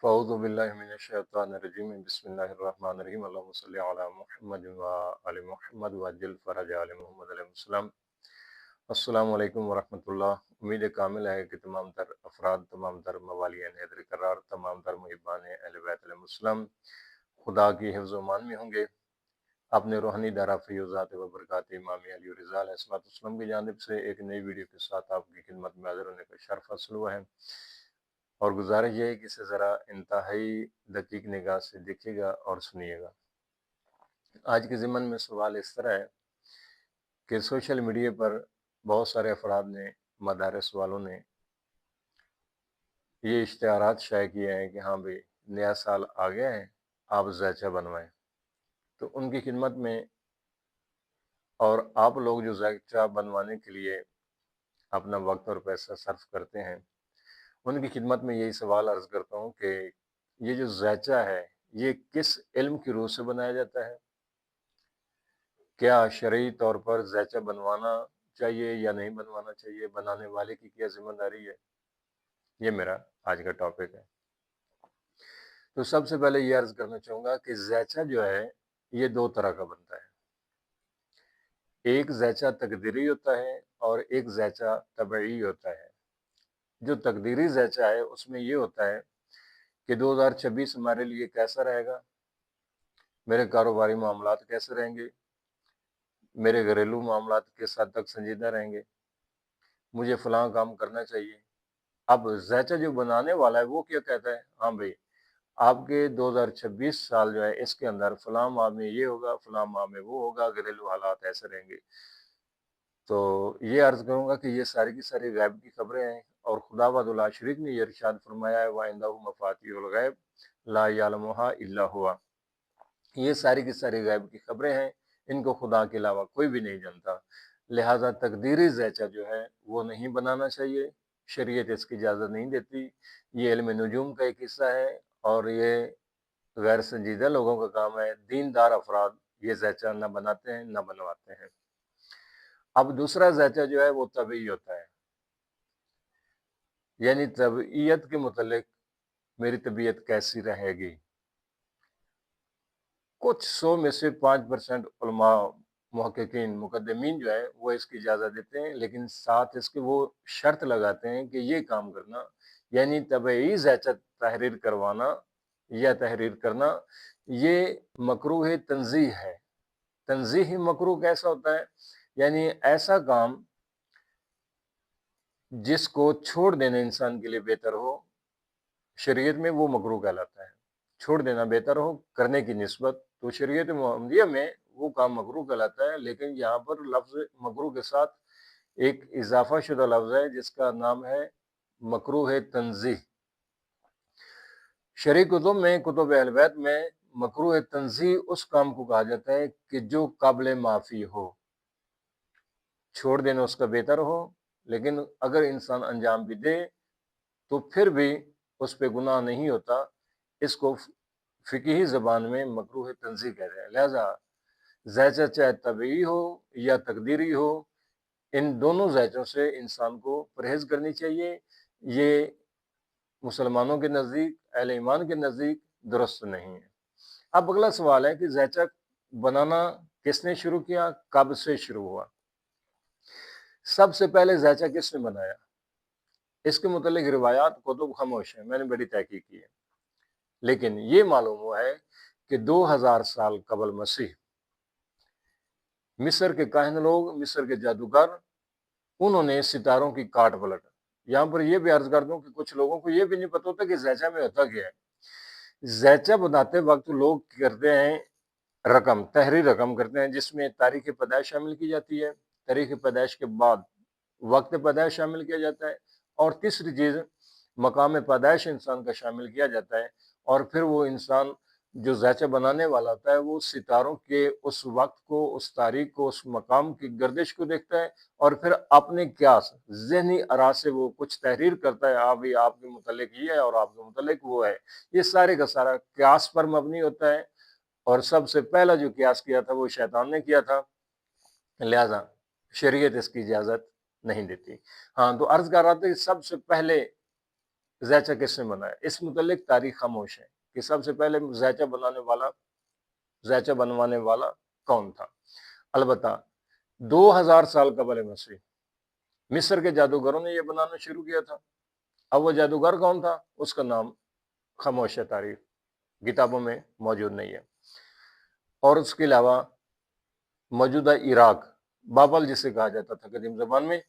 فاعوذ باللہ من الشیطان الرجیم بسم اللہ الرحمن الرحیم اللہم صلی علی محمد و آل محمد وعجل فرج آل محمد علیہ السلام۔ السلام علیکم ورحمۃ اللہ۔ امید کامل ہے کہ تمام تر افراد، تمام تر موالیین حیدر کرار، تمام تر محبان اہل بیت علیہ السلام خدا کی حفظ و امان میں ہوں گے۔ اپنے روحانی دارا فیوزات و برکات امام علی رضا علیہ السلام کی جانب سے ایک نئی ویڈیو کے ساتھ آپ کی خدمت میں حاضر ہونے کا شرف حاصل ہوا ہے، اور گزارش یہ ہے کہ اسے ذرا انتہائی دقیق نگاہ سے دیکھیے گا اور سنیے گا۔ آج کے ضمن میں سوال اس طرح ہے کہ سوشل میڈیا پر بہت سارے افراد نے، مدارس والوں نے یہ اشتہارات شائع کیے ہیں کہ ہاں بھئی نیا سال آ گیا ہے، آپ ذائچہ بنوائیں۔ تو ان کی خدمت میں، اور آپ لوگ جو ذائچہ بنوانے کے لیے اپنا وقت اور پیسہ صرف کرتے ہیں، ان کی خدمت میں یہی سوال عرض کرتا ہوں کہ یہ جو ذائچہ ہے یہ کس علم کی روح سے بنایا جاتا ہے؟ کیا شرعی طور پر ذائچہ بنوانا چاہیے یا نہیں بنوانا چاہیے؟ بنانے والے کی کیا ذمہ داری ہے؟ یہ میرا آج کا ٹاپک ہے۔ تو سب سے پہلے یہ عرض کرنا چاہوں گا کہ ذائچہ جو ہے یہ دو طرح کا بنتا ہے۔ ایک ذائچہ تقدیری ہوتا ہے اور ایک ذائچہ طبعی ہوتا ہے۔ جو تقدیری ذائچہ ہے اس میں یہ ہوتا ہے کہ 2026 ہمارے لیے کیسا رہے گا، میرے کاروباری معاملات کیسے رہیں گے، میرے گھریلو معاملات کس حد تک سنجیدہ رہیں گے، مجھے فلاں کام کرنا چاہیے۔ اب ذائچہ جو بنانے والا ہے وہ کیا کہتا ہے؟ ہاں بھئی آپ کے 2026 سال جو ہے اس کے اندر فلاں ماہ میں یہ ہوگا، فلاں ماہ میں وہ ہوگا، گھریلو حالات ایسے رہیں گے۔ تو یہ عرض کروں گا کہ یہ ساری کی ساری غیب کی خبریں ہیں، اور خدا لا شریک نے یہ ارشاد فرمایا ہے وَعِندَهُ مَفَاتِحُ الْغَیْبِ لَا يَعْلَمُهَا إِلَّا هُوَ۔ یہ ساری کی ساری غیب کی خبریں ہیں، ان کو خدا کے علاوہ کوئی بھی نہیں جانتا۔ لہٰذا تقدیری ذائچہ جو ہے وہ نہیں بنانا چاہیے، شریعت اس کی اجازت نہیں دیتی۔ یہ علم نجوم کا ایک حصہ ہے اور یہ غیر سنجیدہ لوگوں کا کام ہے۔ دیندار افراد یہ ذائچہ نہ بناتے ہیں نہ بنواتے ہیں۔ اب دوسرا ذائچہ جو ہے وہ طبعی ہوتا ہے، یعنی طبعیت کے متعلق میری طبیعت کیسی رہے گی۔ کچھ 100 میں سے 5% علماء، محققین، مقدمین جو ہے وہ اس کی اجازت دیتے ہیں، لیکن ساتھ اس کے وہ شرط لگاتے ہیں کہ یہ کام کرنا، یعنی طبعی ذائچہ تحریر کروانا یا تحریر کرنا، یہ مکروہ تنزیہ ہے۔ تنزیہ مکروہ کیسا ہوتا ہے؟ یعنی ایسا کام جس کو چھوڑ دینا انسان کے لیے بہتر ہو، شریعت میں وہ مکروہ کہلاتا ہے۔ چھوڑ دینا بہتر ہو کرنے کی نسبت، تو شریعت محمدیہ میں وہ کام مکروہ کہلاتا ہے، لیکن یہاں پر لفظ مکروہ کے ساتھ ایک اضافہ شدہ لفظ ہے جس کا نام ہے مکروہ تنزیہ۔ شرعی کتب میں، کتب اہل بیت میں مکروہ تنزیہ اس کام کو کہا جاتا ہے کہ جو قابل معافی ہو، چھوڑ دینا اس کا بہتر ہو، لیکن اگر انسان انجام بھی دے تو پھر بھی اس پہ گناہ نہیں ہوتا۔ اس کو فقہی زبان میں مکروہ تنزیہ کہتے ہیں۔ لہذا ذائچہ چاہے طبعی ہو یا تقدیری ہو، ان دونوں ذائچوں سے انسان کو پرہیز کرنی چاہیے۔ یہ مسلمانوں کے نزدیک، اہل ایمان کے نزدیک درست نہیں ہے۔ اب اگلا سوال ہے کہ ذائچہ بنانا کس نے شروع کیا، کب سے شروع ہوا؟ سب سے پہلے ذائچہ کس نے بنایا؟ اس کے متعلق روایات کتب خاموش ہیں، میں نے بڑی تحقیق کی ہے، لیکن یہ معلوم ہوا ہے کہ 2000 سال قبل مسیح مصر کے کاہن لوگ، مصر کے جادوگر، انہوں نے ستاروں کی کاٹ پلٹ۔ یہاں پر یہ بھی عرض کر دوں کہ کچھ لوگوں کو یہ بھی نہیں پتہ ہوتا کہ ذائچہ میں ہوتا کیا ہے۔ ذائچہ بناتے وقت لوگ کرتے ہیں رقم، تحریر رقم کرتے ہیں، جس میں تاریخ پیدائش شامل کی جاتی ہے، تاریخ پیدائش کے بعد وقت پیدائش شامل کیا جاتا ہے، اور تیسری چیز مقام پیدائش انسان کا شامل کیا جاتا ہے۔ اور پھر وہ انسان جو ذائچہ بنانے والا ہوتا ہے وہ ستاروں کے اس وقت کو، اس تاریخ کو، اس مقام کی گردش کو دیکھتا ہے، اور پھر اپنے قیاس، ذہنی آراء سے وہ کچھ تحریر کرتا ہے، آپ کے متعلق یہ ہے اور آپ کے متعلق وہ ہے۔ یہ سارے کا سارا قیاس پر مبنی ہوتا ہے، اور سب سے پہلا جو قیاس کیا تھا وہ شیطان نے کیا تھا، لہذا شریعت اس کی اجازت نہیں دیتی۔ ہاں، تو عرض کر رہا تھا کہ سب سے پہلے ذائچہ کس نے بنایا؟ اس متعلق تاریخ خاموش ہے کہ سب سے پہلے ذائچہ بنوانے والا کون تھا۔ البتہ 2000 سال قبل مسیح مصر کے جادوگروں نے یہ بنانا شروع کیا تھا۔ اب وہ جادوگر کون تھا؟ اس کا نام خاموش ہے، تاریخ کتابوں میں موجود نہیں ہے۔ اور اس کے علاوہ موجودہ عراق، بابل جسے کہا جاتا تھا قدیم زمان میں،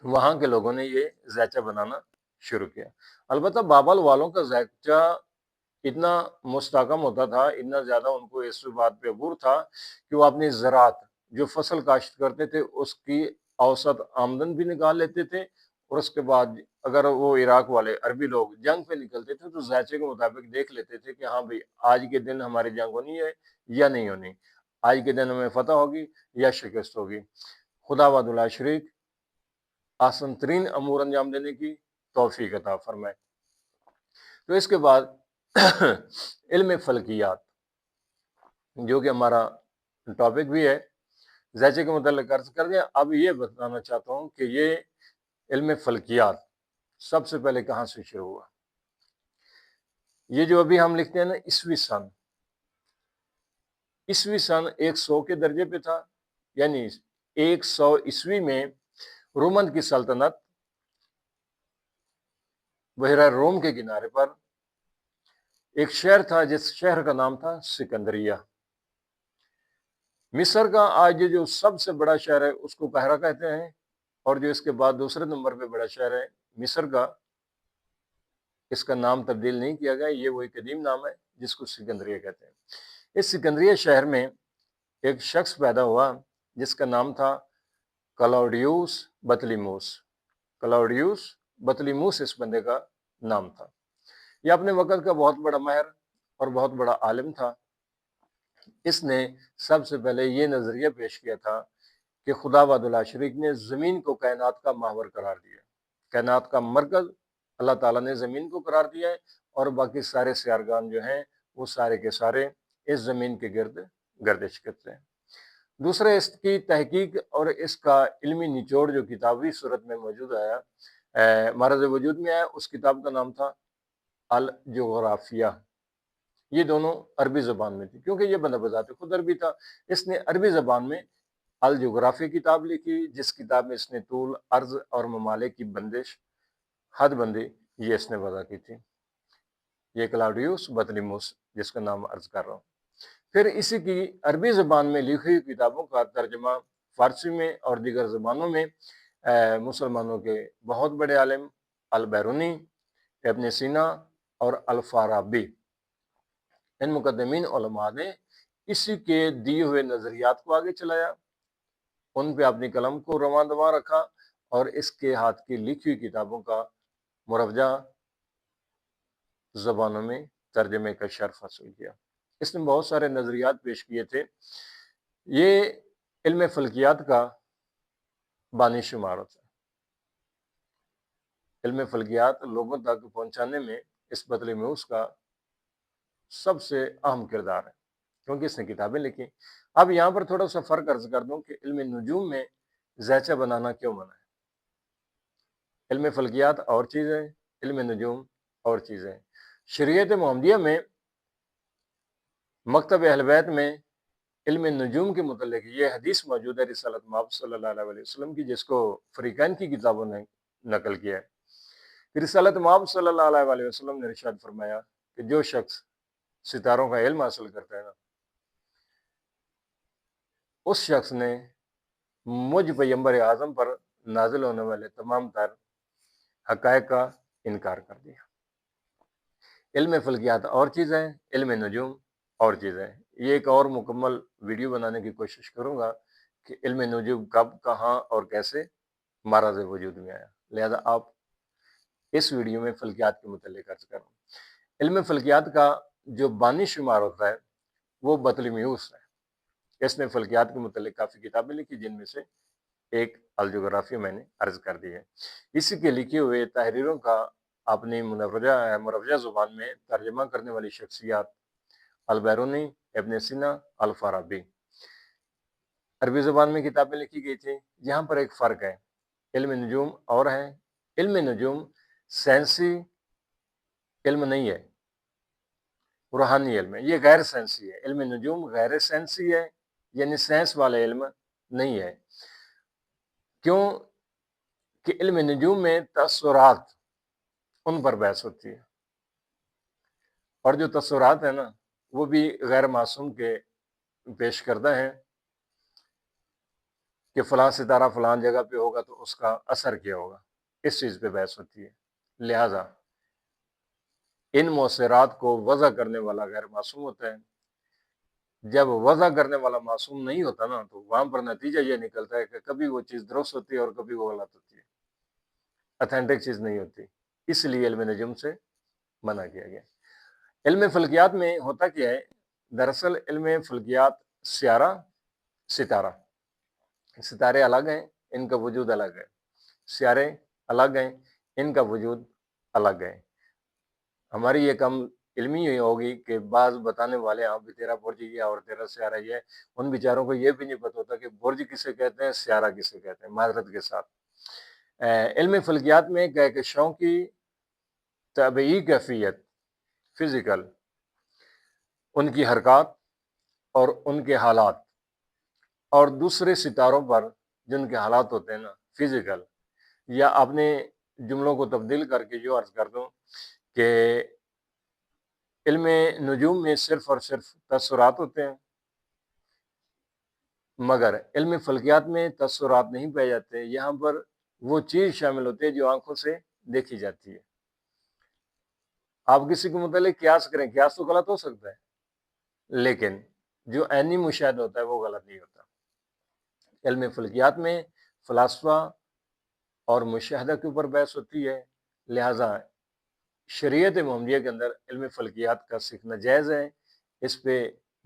وہاں کے لوگوں نے یہ ذائچہ بنانا شروع کیا۔ البتہ بابل والوں کا ذائچہ اتنا مستحکم ہوتا تھا، اتنا زیادہ ان کو اس بات پہ عبور تھا کہ وہ اپنی زراعت جو فصل کاشت کرتے تھے اس کی اوسط آمدن بھی نکال لیتے تھے، اور اس کے بعد اگر وہ عراق والے عربی لوگ جنگ پہ نکلتے تھے تو ذائچے کے مطابق دیکھ لیتے تھے کہ ہاں بھئی آج کے دن ہماری جنگ ہونی ہے یا نہیں ہونی، آج کے دن ہمیں فتح ہوگی یا شکست ہوگی۔ خدا وحدہ لا شریک آسان ترین امور انجام دینے کی توفیق عطا فرمائے۔ تو اس کے بعد علم فلکیات جو کہ ہمارا ٹاپک بھی ہے، ذائچے کے متعلق عرض کر دیا۔ اب یہ بتانا چاہتا ہوں کہ یہ علم فلکیات سب سے پہلے کہاں سے شروع ہوا۔ یہ جو ابھی ہم لکھتے ہیں نا عیسوی سن 100 کے درجے پہ تھا، یعنی 100 عیسوی میں رومن کی سلطنت بحیرہ روم کے کنارے پر ایک شہر تھا جس شہر کا نام تھا سکندریہ۔ مصر کا آج جو سب سے بڑا شہر ہے اس کو قاہرہ کہتے ہیں، اور جو اس کے بعد دوسرے نمبر پہ بڑا شہر ہے مصر کا، اس کا نام تبدیل نہیں کیا گیا، یہ وہی قدیم نام ہے جس کو سکندریہ کہتے ہیں۔ اس سکندریہ شہر میں ایک شخص پیدا ہوا جس کا نام تھا کلاؤڈیوس بطلیموس اس بندے کا نام تھا۔ یہ اپنے وقت کا بہت بڑا ماہر اور بہت بڑا عالم تھا۔ اس نے سب سے پہلے یہ نظریہ پیش کیا تھا کہ خدا وحدہ لا شریک نے زمین کو کائنات کا محور قرار دیا، کائنات کا مرکز اللہ تعالیٰ نے زمین کو قرار دیا ہے، اور باقی سارے سیارگان جو ہیں وہ سارے کے سارے اس زمین کے گرد گردش کرتے ہیں۔ دوسرا، اس کی تحقیق اور اس کا علمی نچوڑ جو کتابی صورت میں موجود آیا، معرض وجود میں آیا، اس کتاب کا نام تھا الجغرافیہ۔ یہ دونوں عربی زبان میں تھی، کیونکہ یہ بندہ بذات خود عربی تھا۔ اس نے عربی زبان میں الجغرافیہ کتاب لکھی، جس کتاب میں اس نے طول، عرض اور ممالک کی بندش، حد بندی یہ اس نے وضع کی تھی۔ یہ کلاؤڈیوس بطلیموس جس کا نام عرض کر رہا ہوں۔ پھر اسی کی عربی زبان میں لکھی ہوئی کتابوں کا ترجمہ فارسی میں اور دیگر زبانوں میں مسلمانوں کے بہت بڑے عالم البیرونی، ابن سینا اور الفارابی، ان مقدمین علماء نے اسی کے دیے ہوئے نظریات کو آگے چلایا، ان پہ اپنی قلم کو رواں دواں رکھا، اور اس کے ہاتھ کی لکھی ہوئی کتابوں کا مروجہ زبانوں میں ترجمے کا شرف حاصل کیا۔ اس نے بہت سارے نظریات پیش کیے تھے۔ یہ علم فلکیات کا بانی شمار ہوتا ہے۔ علم فلکیات لوگوں تک پہنچانے میں اس بطلیموس کا سب سے اہم کردار ہے، کیونکہ اس نے کتابیں لکھی۔ اب یہاں پر تھوڑا سا فرق عرض کر دوں کہ علم نجوم میں ذائچہ بنانا کیوں منع ہے۔ علم فلکیات اور چیز ہے، علم نجوم اور چیز ہے۔ شریعت محمدیہ میں مکتب اہل بیت میں علم نجوم کے متعلق یہ حدیث موجود ہے رسالت مآب صلی اللہ علیہ وسلم کی، جس کو فریقین کی کتابوں نے نقل کیا ہے۔ رسالت مآب صلی اللہ علیہ وسلم نے ارشاد فرمایا کہ جو شخص ستاروں کا علم حاصل کرتا ہے نا، اس شخص نے مجھ پیغمبر اعظم پر نازل ہونے والے تمام تر حقائق کا انکار کر دیا۔ علم فلکیات اور چیز ہے، علم نجوم اور چیز ہے۔ یہ ایک اور مکمل ویڈیو بنانے کی کوشش کروں گا کہ علم نجوم کب، کہاں اور کیسے معرض وجود میں آیا، لہذا آپ اس ویڈیو میں فلکیات کے متعلق عرض کروں۔ علم فلکیات کا جو بانی شمار ہوتا ہے وہ بطلیموس ہے۔ اس نے فلکیات کے متعلق کافی کتابیں لکھی، جن میں سے ایک الجغرافیہ میں نے عرض کر دی ہے۔ اسی کے لکھے ہوئے تحریروں کا اپنی مروجہ زبان میں ترجمہ کرنے والی شخصیات البیرونی، ابن سینا، الفارابی۔ عربی زبان میں کتابیں لکھی گئی تھی۔ یہاں پر ایک فرق ہے، علم نجوم اور ہے۔ علم نجوم سائنسی علم نہیں ہے، روحانی علم ہے، یہ غیر سائنسی ہے۔ علم نجوم غیر سائنسی ہے، یعنی سائنس والا علم نہیں ہے۔ کیوں کہ علم نجوم میں تاثرات ان پر بحث ہوتی ہے، اور جو تصورات ہیں نا وہ بھی غیر معصوم کے پیش کردہ ہیں کہ فلاں ستارہ فلاں جگہ پہ ہوگا تو اس کا اثر کیا ہوگا، اس چیز پہ بحث ہوتی ہے۔ لہذا ان مؤثرات کو وضع کرنے والا غیر معصوم ہوتا ہے۔ جب وضع کرنے والا معصوم نہیں ہوتا نا تو وہاں پر نتیجہ یہ نکلتا ہے کہ کبھی وہ چیز درست ہوتی ہے اور کبھی وہ غلط ہوتی ہے، اتھینٹک چیز نہیں ہوتی۔ اس لیے علم نجوم سے منع کیا گیا۔ علم فلکیات میں ہوتا کیا ہے؟ دراصل علم فلکیات سیارہ، ستارہ، ستارے الگ ہیں، ان کا وجود الگ ہے، سیارے الگ ہیں، ان کا وجود الگ ہے۔ ہماری یہ کم علمی یہ ہوگی کہ بعض بتانے والے ہیں بھی تیرا برج یہ اور تیرا سیارہ یہ ہے، ان بیچاروں کو یہ بھی نہیں پتہ ہوتا کہ برج کسے کہتے ہیں، سیارہ کسے کہتے ہیں، معذرت کے ساتھ۔ علم فلکیات میں کہکشاؤں کی طبعی کیفیت، فزیکل، ان کی حرکات اور ان کے حالات، اور دوسرے ستاروں پر جن کے حالات ہوتے ہیں نا فزیکل، یا اپنے جملوں کو تبدیل کر کے جو عرض کر دوں کہ علم نجوم میں صرف اور صرف تاثرات ہوتے ہیں، مگر علم فلکیات میں تاثرات نہیں پائے جاتے۔ یہاں پر وہ چیز شامل ہوتی ہے جو آنکھوں سے دیکھی جاتی ہے۔ آپ کسی کو متعلق قیاس کریں، قیاس تو غلط ہو سکتا ہے، لیکن جو عینی مشاہدہ ہوتا ہے وہ غلط نہیں ہوتا۔ علم فلکیات میں فلاسفہ اور مشاہدہ کے اوپر بحث ہوتی ہے، لہٰذا شریعت محمدیہ کے اندر علم فلکیات کا سیکھنا جائز ہے، اس پہ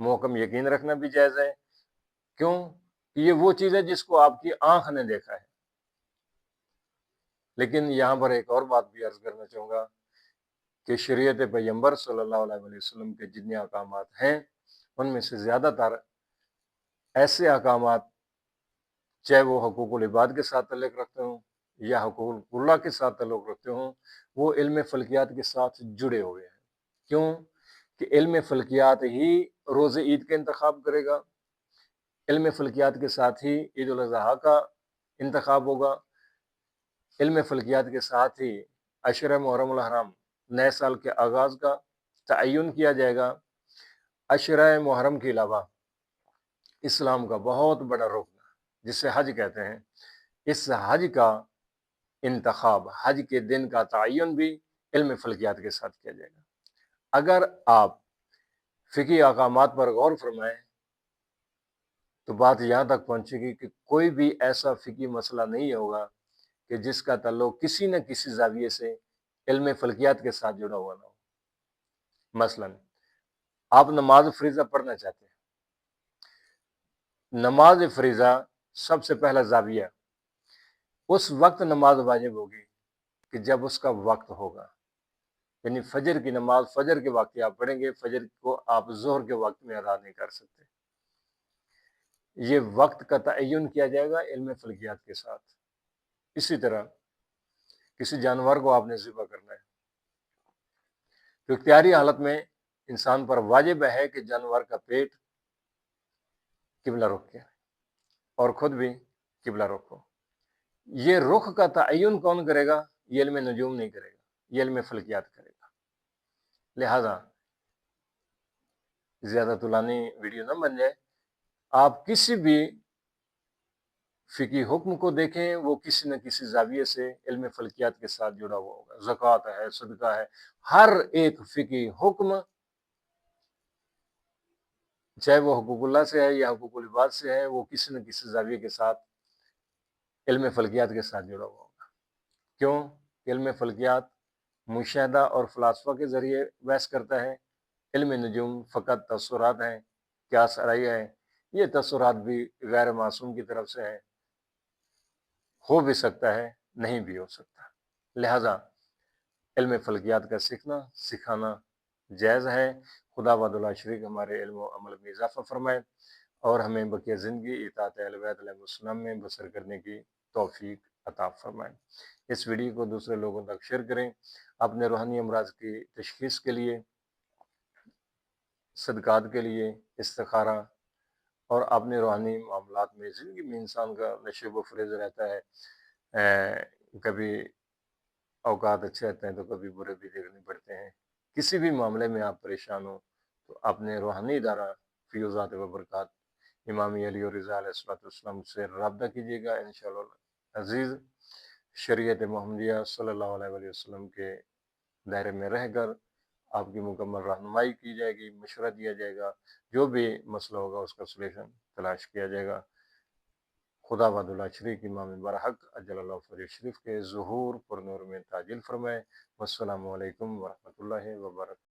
محکم یقین رکھنا بھی جائز ہے۔ کیوں کہ یہ وہ چیز ہے جس کو آپ کی آنکھ نے دیکھا ہے۔ لیکن یہاں پر ایک اور بات بھی عرض کرنا چاہوں گا کہ شریعت پیغمبر صلی اللہ علیہ وسلم کے جتنے احکامات ہیں ان میں سے زیادہ تر ایسے احکامات، چاہے وہ حقوق العباد کے ساتھ تعلق رکھتے ہوں یا حقوق اللہ کے ساتھ تعلق رکھتے ہوں، وہ علم فلکیات کے ساتھ جڑے ہوئے ہیں۔ کیوں کہ علم فلکیات ہی روز عید کا انتخاب کرے گا، علم فلکیات کے ساتھ ہی عید الاضحیٰ کا انتخاب ہوگا، علم فلکیات کے ساتھ ہی عشرہ محرم الحرام نئے سال کے آغاز کا تعین کیا جائے گا۔ عشرہ محرم کے علاوہ اسلام کا بہت بڑا رکن جسے حج کہتے ہیں، اس حج کا انتخاب، حج کے دن کا تعین بھی علم فلکیات کے ساتھ کیا جائے گا۔ اگر آپ فقہی احکامات پر غور فرمائیں تو بات یہاں تک پہنچے گی کہ کوئی بھی ایسا فقہی مسئلہ نہیں ہوگا کہ جس کا تعلق کسی نہ کسی زاویے سے علم فلکیات کے ساتھ جڑا ہوا نہ ہو۔ مثلا آپ نماز فریضہ پڑھنا چاہتے ہیں، نماز فریضہ سب سے پہلا زاویہ اس وقت نماز واجب ہوگی کہ جب اس کا وقت ہوگا، یعنی فجر کی نماز فجر کے وقت آپ پڑھیں گے، فجر کو آپ ظہر کے وقت میں ادا نہیں کر سکتے۔ یہ وقت کا تعین کیا جائے گا علم فلکیات کے ساتھ۔ اسی طرح کسی جانور کو آپ نے ذبح کرنا ہے تو اختیاری حالت میں انسان پر واجب ہے کہ جانور کا پیٹ قبلہ رخ کیا اور خود بھی قبلہ رخ ہو۔ یہ رخ کا تعین کون کرے گا؟ یہ علم نجوم نہیں کرے گا، یہ علم فلکیات کرے گا۔ لہذا زیادہ طولانی ویڈیو نہ بن جائے، آپ کسی بھی فقہی حکم کو دیکھیں وہ کسی نہ کسی زاویے سے علم فلکیات کے ساتھ جڑا ہوا ہوگا۔ زکوٰۃ ہے، صدقہ ہے، ہر ایک فقہی حکم چاہے وہ حقوق اللہ سے ہے یا حقوق العباد سے ہے، وہ کسی نہ کسی زاویے کے ساتھ علم فلکیات کے ساتھ جڑا ہوا ہوگا۔ کیوں؟ علم فلکیات مشاہدہ اور فلاسفہ کے ذریعے بحث کرتا ہے، علم نجوم فقط تصورات ہیں، کیا سرائیہ ہے، یہ تصورات بھی غیر معصوم کی طرف سے ہیں، ہو بھی سکتا ہے نہیں بھی ہو سکتا۔ لہذا علم فلکیات کا سیکھنا سکھانا جائز ہے۔ خدا وحدہ شریک ہمارے علم و عمل میں اضافہ فرمائے اور ہمیں بقیہ زندگی اطاعت اہل بیت علیہم السلام میں بسر کرنے کی توفیق عطا فرمائے۔ اس ویڈیو کو دوسرے لوگوں تک شیئر کریں۔ اپنے روحانی امراض کی تشخیص کے لیے، صدقات کے لیے، استخارہ اور اپنے روحانی معاملات میں، زندگی میں انسان کا نشیب و فریز رہتا ہے، کبھی اوقات اچھے رہتے ہیں تو کبھی برے بھی دیکھنے پڑتے ہیں۔ کسی بھی معاملے میں آپ پریشان ہوں تو اپنے روحانی ادارہ فیوزات و برکات امام علی اور رضا علیہ السلام سے رابطہ کیجیے گا۔ انشاءاللہ عزیز شریعت محمدیہ صلی اللہ علیہ وسلم کے دائرے میں رہ کر آپ کی مکمل رہنمائی کی جائے گی، مشورہ دیا جائے گا، جو بھی مسئلہ ہوگا اس کا سلیوشن تلاش کیا جائے گا۔ خدا باد اللہ شریف امام برحق اجل اللہ فرج شریف کے ظہور پر نور میں تاجل فرمائے۔ والسلام علیکم ورحمۃ اللہ وبرکاتہ۔